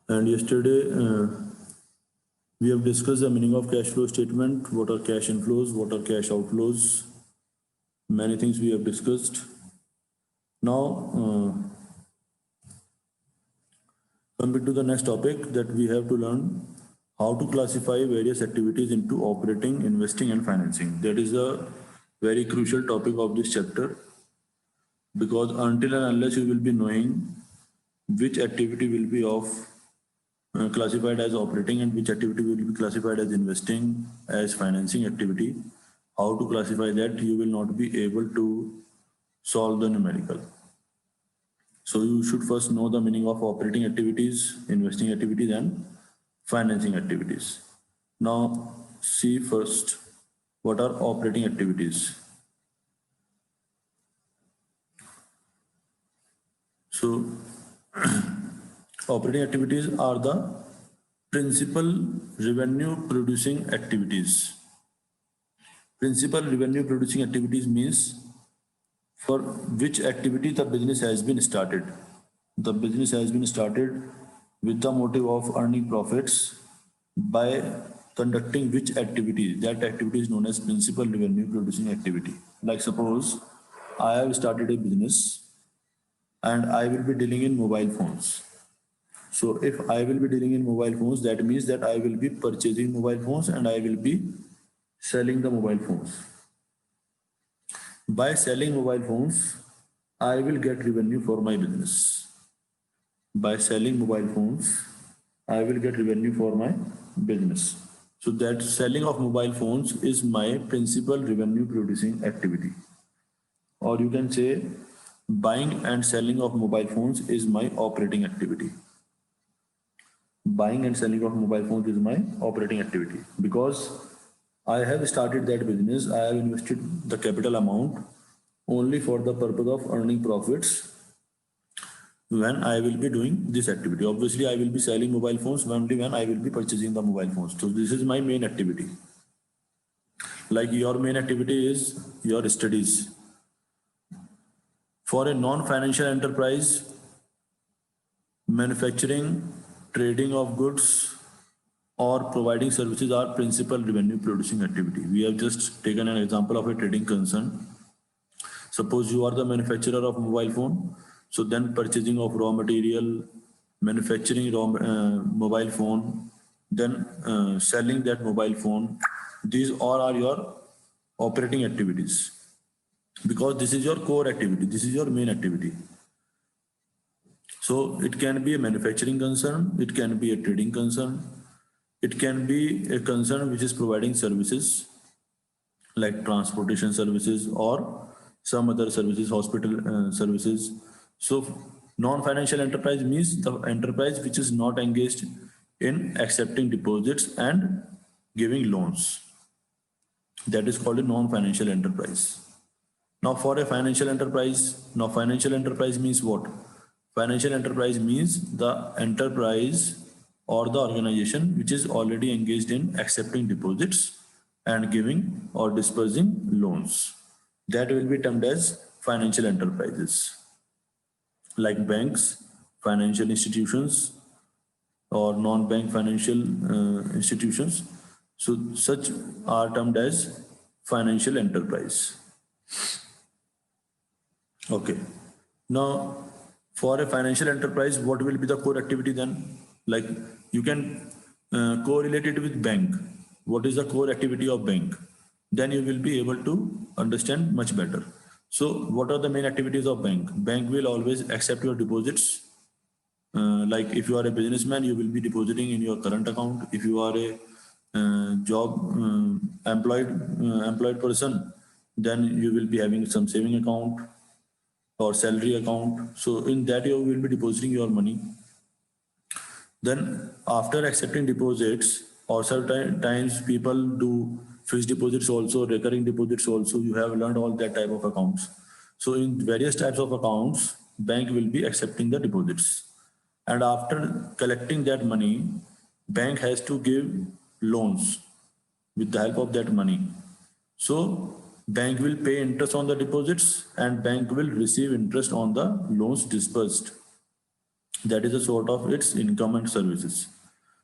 And yesterday we have discussed the meaning of cash flow statement, what are cash inflows, what are cash outflows, many things we have discussed. Now, coming to the next topic, that we have to learn how to classify various activities into operating, investing and financing. That is a very crucial topic of this chapter, because until and unless you will be knowing which activity will be classified as operating and which activity will be classified as investing, as financing activity, how to classify that, you will not be able to solve the numerical. So you should first know the meaning of operating activities, investing activities and financing activities. Now see first, what are operating activities? So operating activities are the principal revenue producing activities. Principal revenue producing activities means for which activity the business has been started. The business has been started with the motive of earning profits by conducting which activity. That activity is known as principal revenue producing activity. Like suppose I have started a business and I will be dealing in mobile phones. So if I will be dealing in mobile phones, that means that I will be purchasing mobile phones and I will be selling the mobile phones. By selling mobile phones, I will get revenue for my business. By selling mobile phones, I will get revenue for my business. So that selling of mobile phones is my principal revenue producing activity. Or you can say buying and selling of mobile phones is my operating activity. Buying and selling of mobile phones is my operating activity, because I have started that business, I have invested the capital amount only for the purpose of earning profits when I will be doing this activity. Obviously, I will be selling mobile phones only when I will be purchasing the mobile phones. So this is my main activity. Like your main activity is your studies. For a non-financial enterprise, manufacturing, trading of goods, or providing services are principal revenue producing activity. We have just taken an example of a trading concern. Suppose you are the manufacturer of mobile phone, so then purchasing of raw material, manufacturing mobile phone, then selling that mobile phone. These all are your operating activities, because this is your core activity, this is your main activity. So it can be a manufacturing concern, it can be a trading concern, it can be a concern which is providing services like transportation services or some other services, hospital services. So non-financial enterprise means the enterprise which is not engaged in accepting deposits and giving loans. That is called a non-financial enterprise. Now for a financial enterprise, means what? Financial enterprise means the enterprise or the organization which is already engaged in accepting deposits and giving or dispersing loans. That will be termed as financial enterprises, like banks, financial institutions, or non-bank financial institutions. So such are termed as financial enterprise. Okay. Now, for a financial enterprise, what will be the core activity then? Like you can correlate it with bank. What is the core activity of bank? Then you will be able to understand much better. So what are the main activities of bank? Bank will always accept your deposits. Like if you are a businessman, you will be depositing in your current account. If you are a employed person, then you will be having some saving account or salary account. So in that you will be depositing your money. Then after accepting deposits, or certain times people do fixed deposits also, recurring deposits also, you have learned all that type of accounts. So in various types of accounts, bank will be accepting the deposits. And after collecting that money, bank has to give loans with the help of that money. So bank will pay interest on the deposits and bank will receive interest on the loans disbursed. That is a sort of its income and services.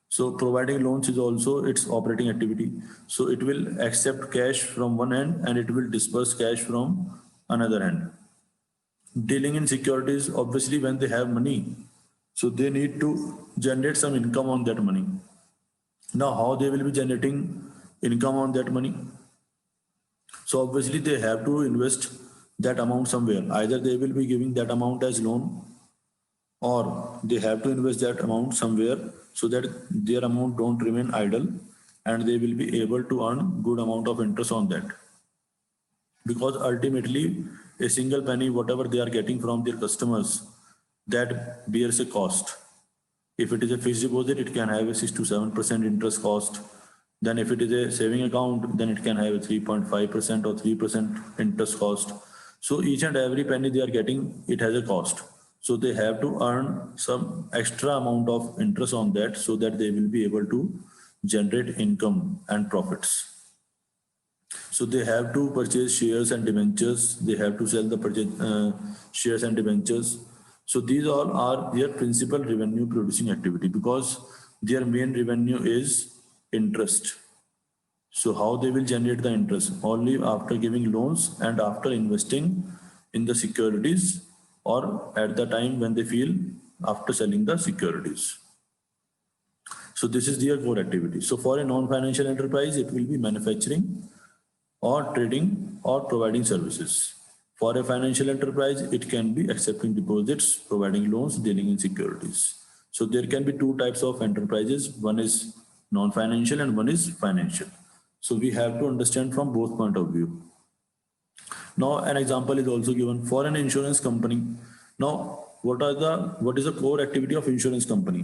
So providing loans is also its operating activity. So it will accept cash from one end and it will disperse cash from another end. Dealing in securities, obviously when they have money, so they need to generate some income on that money. Now how they will be generating income on that money? So obviously they have to invest that amount somewhere. Either they will be giving that amount as loan, or they have to invest that amount somewhere so that their amount don't remain idle and they will be able to earn good amount of interest on that. Because ultimately a single penny, whatever they are getting from their customers, that bears a cost. If it is a fixed deposit, it can have a 6 to 7% interest cost. Then if it is a saving account, then it can have a 3.5% or 3% interest cost. So each and every penny they are getting, it has a cost. So they have to earn some extra amount of interest on that so that they will be able to generate income and profits. So they have to purchase shares and debentures. They have to sell the shares and debentures. So these all are their principal revenue producing activity because their main revenue is interest. So how they will generate the interest? Only after giving loans and after investing in the securities, or at the time when they feel after selling the securities. So this is their core activity. So for a non-financial enterprise, it will be manufacturing or trading or providing services. For a financial enterprise, it can be accepting deposits, providing loans, dealing in securities. So there can be two types of enterprises. One is non-financial and one is financial. So we have to understand from both point of view. Now an example is also given for an insurance company. Now what is the core activity of insurance company?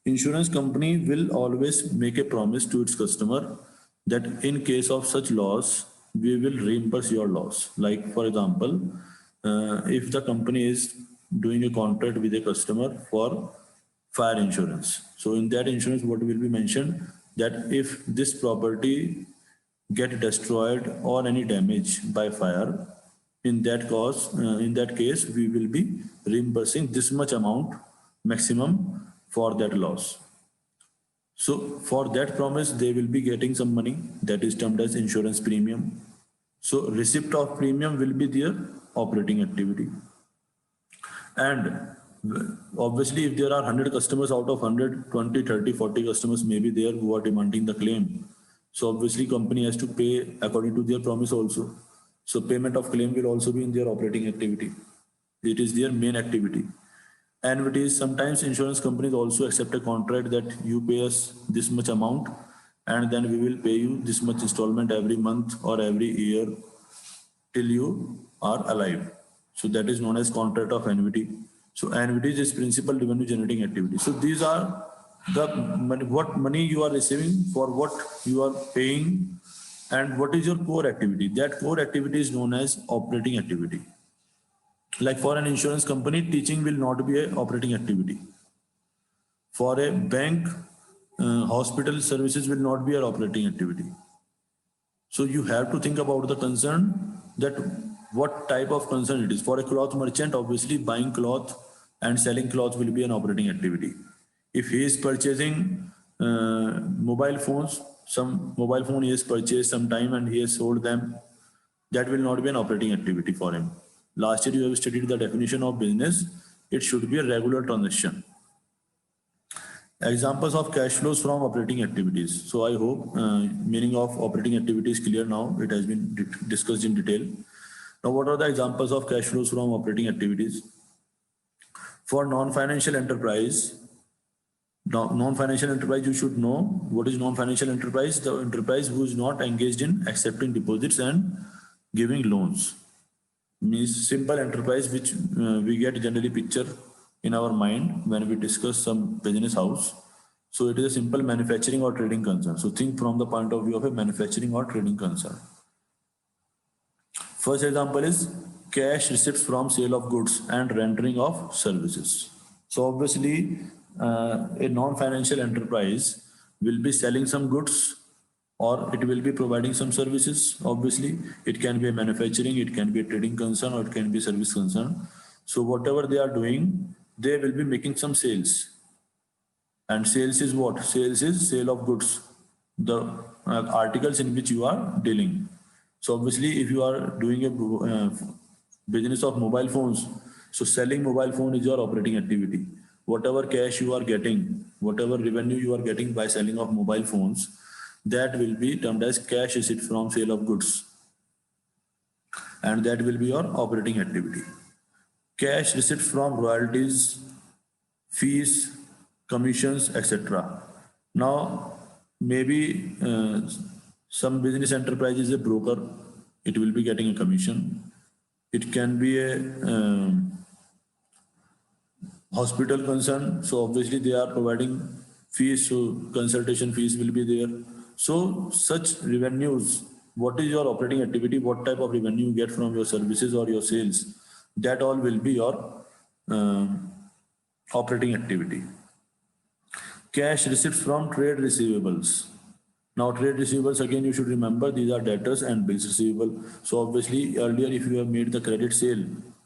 Insurance company will always make a promise to its customer that in case of such loss, we will reimburse your loss. Like for example, if the company is doing a contract with a customer for fire insurance. So in that insurance, what will be mentioned that if this property get destroyed or any damage by fire, in that case, we will be reimbursing this much amount maximum for that loss. So for that promise, they will be getting some money that is termed as insurance premium. So receipt of premium will be their operating activity. And obviously, if there are 100 customers out of 100, 20, 30, 40 customers may be there who are demanding the claim. So obviously company has to pay according to their promise also. So payment of claim will also be in their operating activity. It is their main activity. And it is sometimes insurance companies also accept a contract that you pay us this much amount and then we will pay you this much installment every month or every year till you are alive. So that is known as contract of annuity. So annuity is principal revenue generating activity. So these are the money, what money you are receiving, for what you are paying, and what is your core activity. That core activity is known as operating activity. Like for an insurance company, teaching will not be an operating activity. For a bank, hospital services will not be an operating activity. So you have to think about the concern, that what type of concern it is. For a cloth merchant, obviously buying cloth and selling cloth will be an operating activity. If he is purchasing mobile phones, some mobile phone he has purchased sometime and he has sold them, that will not be an operating activity for him. Last year you have studied the definition of business. It should be a regular transaction. Examples of cash flows from operating activities. So I hope meaning of operating activity is clear now. It has been discussed in detail. Now what are the examples of cash flows from operating activities? For non-financial enterprise, you should know what is non-financial enterprise. The enterprise who is not engaged in accepting deposits and giving loans. Means simple enterprise which we get generally picture in our mind when we discuss some business house. So it is a simple manufacturing or trading concern. So think from the point of view of a manufacturing or trading concern. First example is cash receipts from sale of goods and rendering of services. So obviously a non-financial enterprise will be selling some goods or it will be providing some services. Obviously it can be a manufacturing, it can be a trading concern, or it can be a service concern. So whatever they are doing, they will be making some sales. And sales is what? Sales is sale of goods, the articles in which you are dealing. So obviously if you are doing a business of mobile phones, so selling mobile phone is your operating activity. Whatever cash you are getting, whatever revenue you are getting by selling of mobile phones, that will be termed as cash receipt from sale of goods, and that will be your operating activity. Cash receipt from royalties, fees, commissions, etc. Now, maybe some business enterprise is a broker, it will be getting a commission. It can be a hospital concern, so obviously they are providing fees, so consultation fees will be there. So such revenues, what is your operating activity, what type of revenue you get from your services or your sales, that all will be your operating activity. Cash receipts from trade receivables. Now trade receivables, again you should remember, these are debtors and bills receivable. So obviously earlier if you have made the credit sale,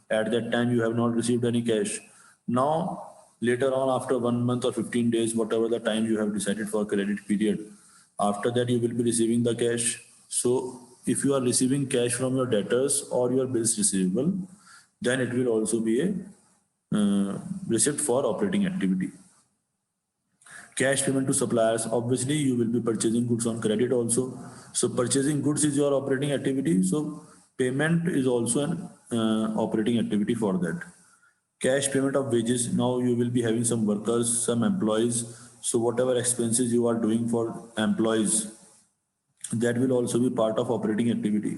at that time you have not received any cash. Now later on, after 1 month or 15 days, whatever the time you have decided for credit period, after that you will be receiving the cash. So if you are receiving cash from your debtors or your bills receivable, then it will also be a receipt for operating activity. Cash payment to suppliers, obviously you will be purchasing goods on credit also. So purchasing goods is your operating activity. So payment is also an operating activity for that. Cash payment of wages, now you will be having some workers, some employees. So whatever expenses you are doing for employees, that will also be part of operating activity.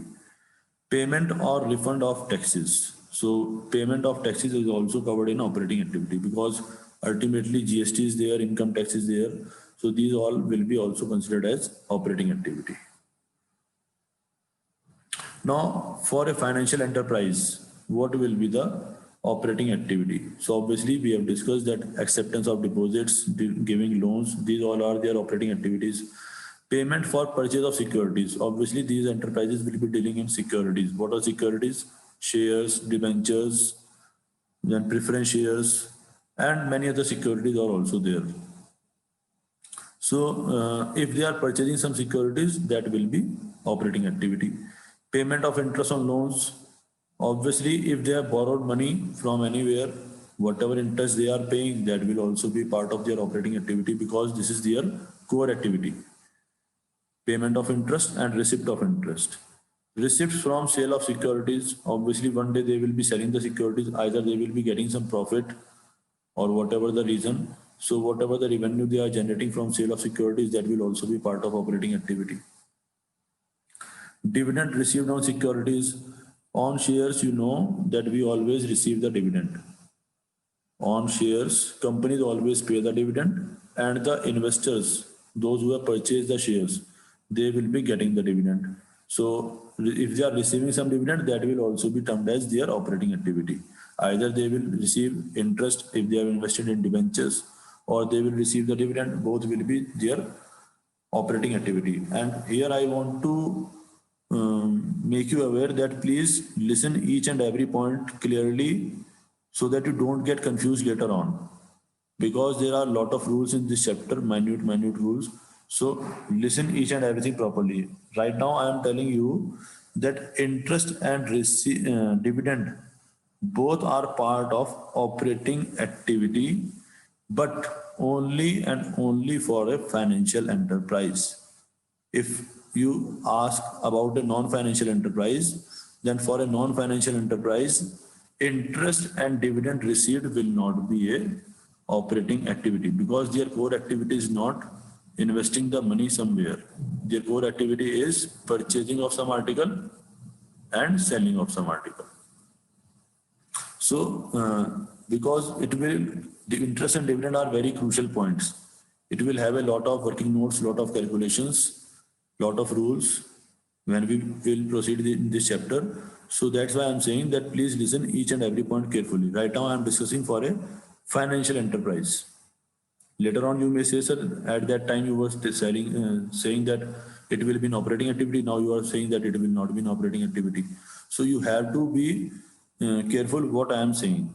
Payment or refund of taxes. So payment of taxes is also covered in operating activity, because ultimately GST is there, income tax is there. So these all will be also considered as operating activity. Now for a financial enterprise, what will be the operating activity? So obviously we have discussed that acceptance of deposits, giving loans, these all are their operating activities. Payment for purchase of securities. Obviously these enterprises will be dealing in securities. What are securities? Shares, debentures, then preference shares, and many other securities are also there. So if they are purchasing some securities, that will be operating activity. Payment of interest on loans. Obviously if they have borrowed money from anywhere, whatever interest they are paying, that will also be part of their operating activity, because this is their core activity. Payment of interest and receipt of interest. Receipts from sale of securities. Obviously one day they will be selling the securities, either they will be getting some profit or whatever the reason. So whatever the revenue they are generating from sale of securities, that will also be part of operating activity. Dividend received on securities. On shares, you know that we always receive the dividend. On shares, companies always pay the dividend, and the investors, those who have purchased the shares, they will be getting the dividend. So if they are receiving some dividend, that will also be termed as their operating activity. Either they will receive interest if they have invested in debentures, or they will receive the dividend. Both will be their operating activity. And here I want to make you aware that please listen each and every point clearly, so that you don't get confused later on, because there are a lot of rules in this chapter, minute rules. So listen each and everything properly. Right now I am telling you that interest and dividend, both are part of operating activity, but only and only for a financial enterprise. If you ask about a non-financial enterprise, then for a non-financial enterprise, interest and dividend received will not be a operating activity, because their core activity is not investing the money somewhere. Their core activity is purchasing of some article and selling of some article. So because the interest and dividend are very crucial points. It will have a lot of working notes, lot of calculations, lot of rules when we will proceed in this chapter. So that's why I'm saying that please listen each and every point carefully. Right now I'm discussing for a financial enterprise. Later on you may say, sir, at that time you were saying that it will be an operating activity. Now you are saying that it will not be an operating activity. So you have to be careful what I am saying.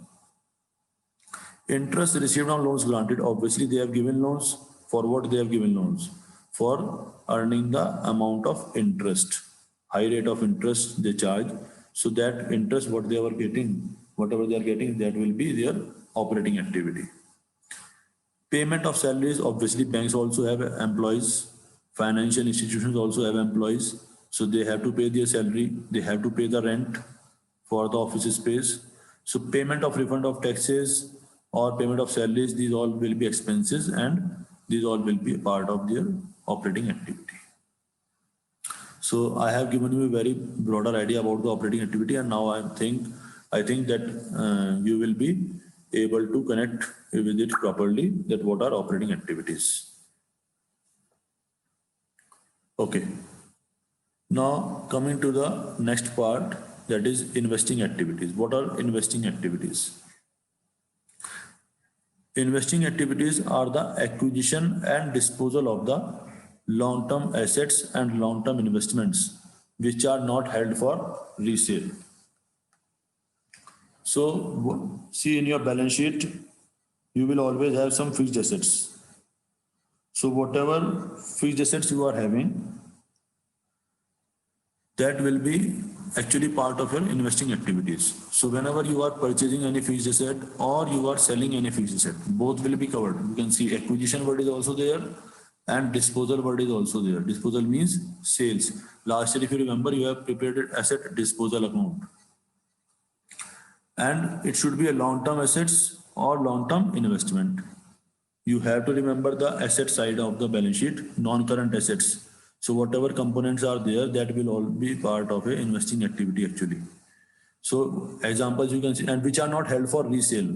Interest received on loans granted, obviously they have given loans. For what they have given loans? For earning the amount of interest, high rate of interest they charge. So that interest, what they were getting, whatever they are getting, that will be their operating activity. Payment of salaries, obviously banks also have employees, financial institutions also have employees. So they have to pay their salary, they have to pay the rent for the office space. So payment of refund of taxes or payment of salaries, these all will be expenses and these all will be a part of their operating activity. So I have given you a very broader idea about the operating activity, and now I think that you will be able to connect with it properly, that what are operating activities. Okay. Now coming to the next part, that is investing activities. What are investing activities? Investing activities are the acquisition and disposal of the long-term assets and long-term investments which are not held for resale. So see, in your balance sheet, you will always have some fixed assets. So whatever fixed assets you are having, that will be actually part of your investing activities. So whenever you are purchasing any fixed asset or you are selling any fixed asset, both will be covered. You can see acquisition word is also there and disposal word is also there. Disposal means sales. Last year, if you remember, you have prepared an asset disposal account. And it should be a long-term assets or long-term investment. You have to remember the asset side of the balance sheet, non-current assets. So whatever components are there, that will all be part of a investing activity actually. So examples you can see, and which are not held for resale,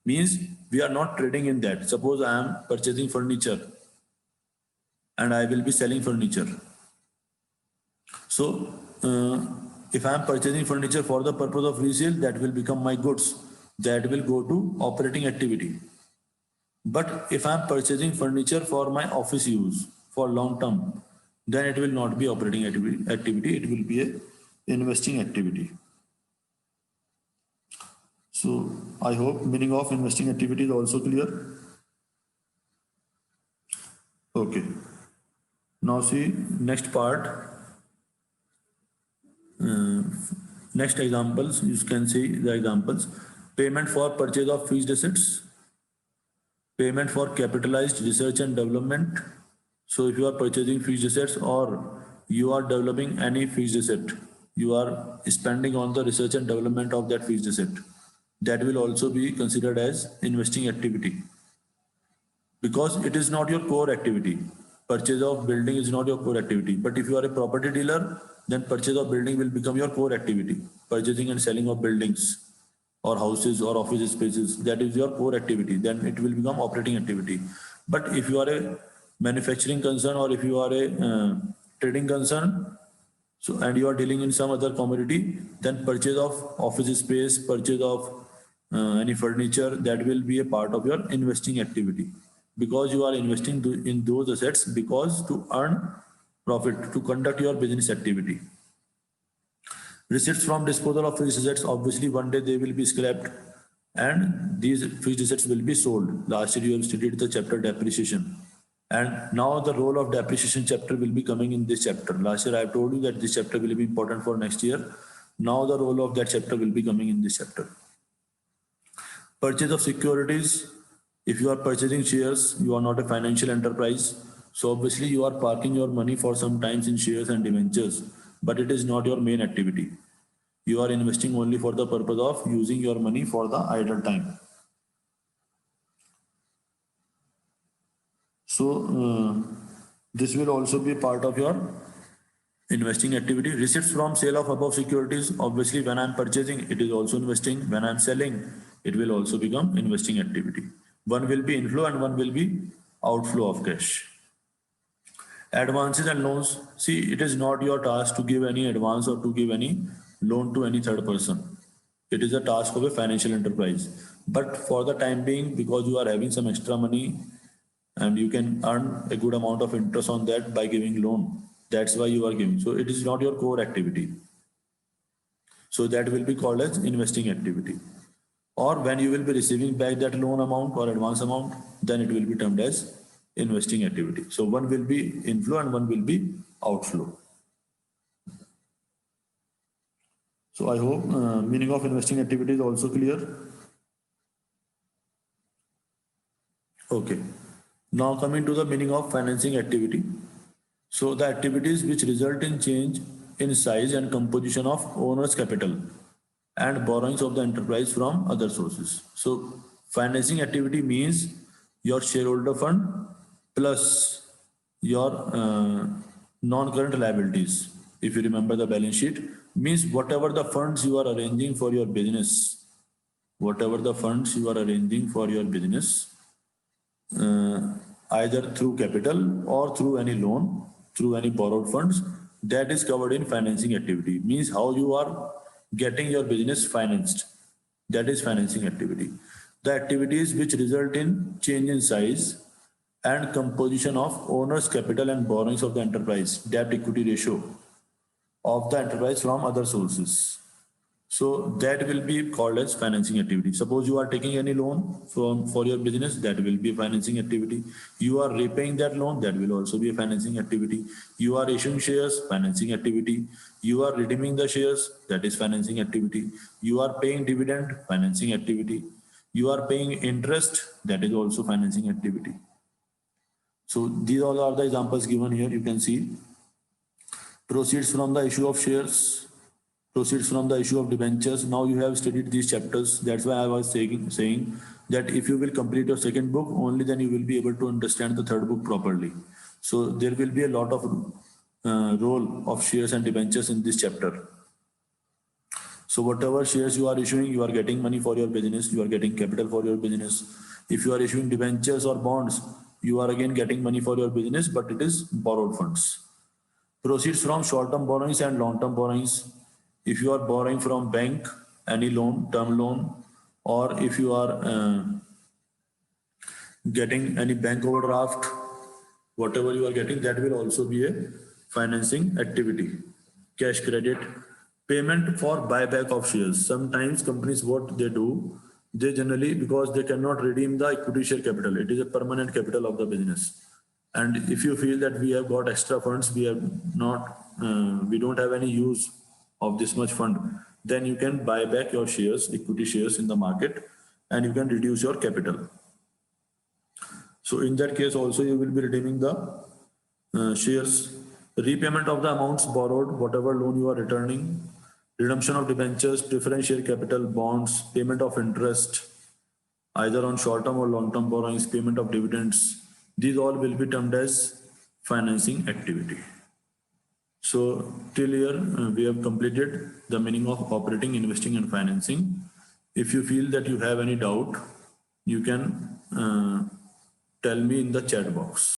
means we are not trading in that. Suppose I am purchasing furniture and I will be selling furniture. So if I am purchasing furniture for the purpose of resale, that will become my goods. That will go to operating activity. But if I am purchasing furniture for my office use for long term, then it will not be operating activity. It will be a investing activity. So I hope meaning of investing activity is also clear. Okay. Now see next part. Next examples, you can see the examples. Payment for purchase of fixed assets. Payment for capitalized research and development. So if you are purchasing fixed assets or you are developing any fixed asset, you are spending on the research and development of that fixed asset. That will also be considered as investing activity. Because it is not your core activity. Purchase of building is not your core activity. But if you are a property dealer, then purchase of building will become your core activity. Purchasing and selling of buildings or houses or office spaces, that is your core activity. Then it will become operating activity. But if you are a manufacturing concern or if you are a trading concern, so and you are dealing in some other commodity, then purchase of office space, purchase of any furniture, that will be a part of your investing activity. Because you are investing in those assets because to earn profit, to conduct your business activity. Receipts from disposal of fixed assets, obviously one day they will be scrapped and these fixed assets will be sold. Last year you have studied the chapter depreciation. And now the role of depreciation chapter will be coming in this chapter. Last year I have told you that this chapter will be important for next year. Now the role of that chapter will be coming in this chapter. Purchase of securities. If you are purchasing shares, you are not a financial enterprise. So obviously you are parking your money for some times in shares and debentures, but it is not your main activity. You are investing only for the purpose of using your money for the idle time. So this will also be part of your investing activity. Receipts from sale of above securities. Obviously when I am purchasing, it is also investing. When I am selling, it will also become investing activity. One will be inflow and one will be outflow of cash. Advances and loans. See, it is not your task to give any advance or to give any loan to any third person. It is a task of a financial enterprise. But for the time being, because you are having some extra money and you can earn a good amount of interest on that by giving loan, that's why you are giving. So it is not your core activity. So that will be called as investing activity. or when you will be receiving back that loan amount or advance amount, then it will be termed as investing activity. So one will be inflow and one will be outflow. So I hope meaning of investing activity is also clear. Okay. Now coming to the meaning of financing activity. So the activities which result in change in size and composition of owner's capital and borrowings of the enterprise from other sources. So financing activity means your shareholder fund plus your non-current liabilities. If you remember the balance sheet, means whatever the funds you are arranging for your business, whatever the funds you are arranging for your business, either through capital or through any loan, through any borrowed funds, that is covered in financing activity. Means how you are getting your business financed. That is financing activity. The activities which result in change in size and composition of owner's capital and borrowings of the enterprise, debt equity ratio of the enterprise from other sources. So that will be called as financing activity. Suppose you are taking any loan for your business, that will be a financing activity. You are repaying that loan, that will also be a financing activity. You are issuing shares, financing activity. You are redeeming the shares, that is financing activity. You are paying dividend, financing activity. You are paying interest, that is also financing activity. So these all are the examples given here. You can see proceeds from the issue of shares, proceeds from the issue of debentures. Now you have studied these chapters. That's why I was saying that if you will complete your second book, only then you will be able to understand the third book properly. So there will be a lot of role of shares and debentures in this chapter. So whatever shares you are issuing, you are getting money for your business, you are getting capital for your business. If you are issuing debentures or bonds, you are again getting money for your business, but it is borrowed funds. Proceeds from short-term borrowings and long-term borrowings. If you are borrowing from bank, any loan, term loan, or if you are getting any bank overdraft, whatever you are getting, that will also be a financing activity. Cash credit, payment for buyback of shares. Sometimes companies, what they do, they generally, because they cannot redeem the equity share capital, it is a permanent capital of the business. And if you feel that we have got extra funds, we don't have any use of this much fund, then you can buy back your shares, equity shares in the market, and you can reduce your capital. So in that case also you will be redeeming the shares. Repayment of the amounts borrowed, whatever loan you are returning, redemption of debentures, preference share capital, bonds, payment of interest, either on short-term or long-term borrowings, payment of dividends. These all will be termed as financing activity. So till here we have completed the meaning of operating, investing and financing. If you feel that you have any doubt, you can tell me in the chat box.